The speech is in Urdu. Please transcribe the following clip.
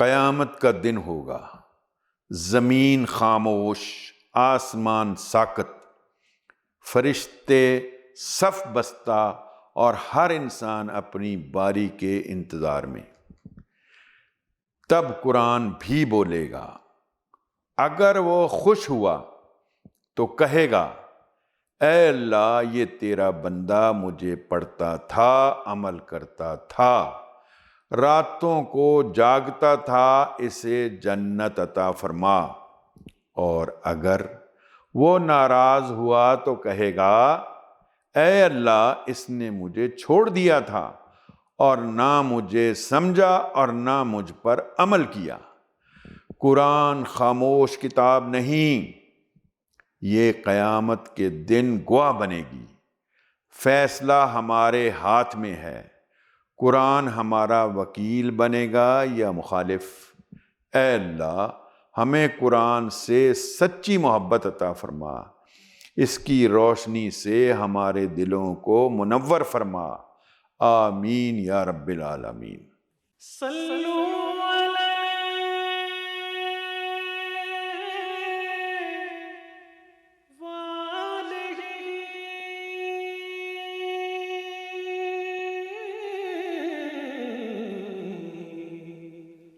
قیامت کا دن ہوگا، زمین خاموش، آسمان ساکت، فرشتے صف بستہ اور ہر انسان اپنی باری کے انتظار میں۔ تب قرآن بھی بولے گا، اگر وہ خوش ہوا تو کہے گا اے اللہ یہ تیرا بندہ مجھے پڑھتا تھا، عمل کرتا تھا، راتوں کو جاگتا تھا، اسے جنت عطا فرما۔ اور اگر وہ ناراض ہوا تو کہے گا اے اللہ اس نے مجھے چھوڑ دیا تھا اور نہ مجھے سمجھا اور نہ مجھ پر عمل کیا۔ قرآن خاموش کتاب نہیں، یہ قیامت کے دن گواہ بنے گی۔ فیصلہ ہمارے ہاتھ میں ہے، قرآن ہمارا وکیل بنے گا یا مخالف۔ اے اللہ ہمیں قرآن سے سچی محبت عطا فرما، اس کی روشنی سے ہمارے دلوں کو منور فرما۔ آمین یا رب العالمین۔ صلو